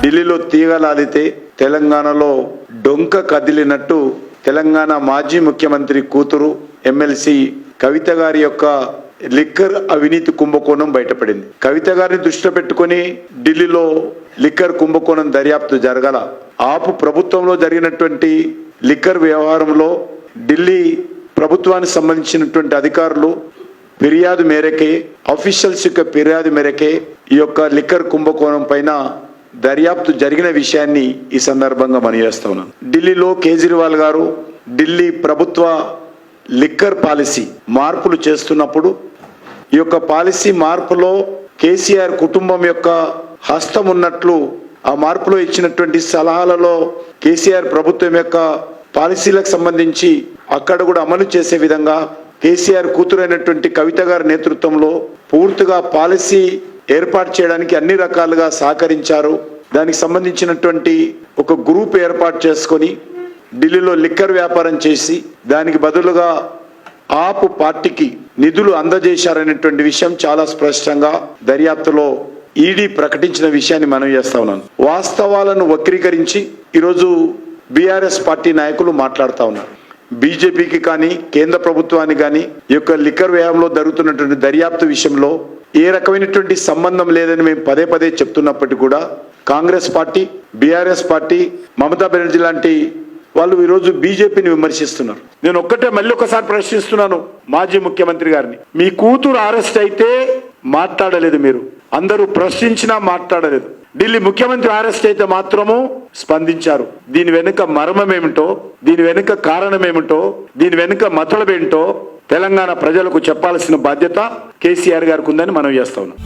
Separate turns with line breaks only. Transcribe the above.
ఢిల్లీలో తీగలాలితే తెలంగాణలో డొంక కదిలినట్టు తెలంగాణ మాజీ ముఖ్యమంత్రి కూతురు ఎమ్మెల్సీ కవిత గారి యొక్క లిక్కర్ అవినీతి కుంభకోణం బయటపడింది. కవిత గారిని దృష్టిలో పెట్టుకుని ఢిల్లీలో లిక్కర్ కుంభకోణం దర్యాప్తు జరగాల. ఆపు ప్రభుత్వంలో జరిగినటువంటి లిక్కర్ వ్యవహారంలో ఢిల్లీ ప్రభుత్వానికి సంబంధించినటువంటి అధికారులు ఫిర్యాదు మేరకే, అఫీషియల్స్ యొక్క ఫిర్యాదు మేరకే ఈ యొక్క లిక్కర్ కుంభకోణం పైన దర్యాప్తు జరిగిన విషయాన్ని ఈ సందర్భంగా మనం చేస్తా ఉన్నాం. ఢిల్లీలో కేజ్రీవాల్ గారు ఢిల్లీ ప్రభుత్వ లిక్కర్ పాలసీ మార్పులు చేస్తున్నప్పుడు ఈ యొక్క పాలసీ మార్పులో కేసీఆర్ కుటుంబం యొక్క హస్తం ఉన్నట్లు ఆ మార్పులో ఇచ్చినటువంటి సలహాలలో కేసీఆర్ ప్రభుత్వం యొక్క పాలసీలకు సంబంధించి అక్కడ కూడా అమలు చేసే విధంగా కేసీఆర్ కూతురైనటువంటి కవిత గారి నేతృత్వంలో పూర్తిగా పాలసీ ఏర్పాటు చేయడానికి అన్ని రకాలుగా సహకరించారు. దానికి సంబంధించినటువంటి ఒక గ్రూప్ ఏర్పాటు చేసుకొని ఢిల్లీలో లిక్కర్ వ్యాపారం చేసి దానికి బదులుగా ఆపు పార్టీకి నిధులు అందజేశారనేటువంటి విషయం చాలా స్పష్టంగా దర్యాప్తులో ఈడీ ప్రకటించిన విషయాన్ని మనం చేస్తా ఉన్నాను. వాస్తవాలను వక్రీకరించి ఈరోజు బీఆర్ఎస్ పార్టీ నాయకులు మాట్లాడుతూ ఉన్నారు. బీజేపీకి కానీ కేంద్ర ప్రభుత్వానికి కానీ ఈ యొక్క లిక్కర్ వ్యయంలో జరుగుతున్నటువంటి దర్యాప్తు విషయంలో ఏ రకమైనటువంటి సంబంధం లేదని మేము పదే పదే చెప్తున్నప్పటికీ కూడా Congress party, BRS party, Mamata Banerjee లాంటి వాళ్ళు ఈరోజు బీజేపీని విమర్శిస్తున్నారు. నేను మళ్ళీ ఒకసారి ప్రశ్నిస్తున్నాను మాజీ ముఖ్యమంత్రి గారిని. మీ కూతురు అరెస్ట్ అయితే మాట్లాడలేదు, మీరు అందరూ ప్రశ్నించినా మాట్లాడలేదు. ఢిల్లీ ముఖ్యమంత్రి అరెస్ట్ అయితే మాత్రము స్పందించారు. దీని వెనుక మర్మం ఏమిటో, దీని వెనుక కారణం ఏమిటో, దీని వెనుక మతలబేంటో తెలంగాణ ప్రజలకు చెప్పాల్సిన బాధ్యత కేసీఆర్ గారికి ఉందని మనం చేస్తా ఉన్నాం.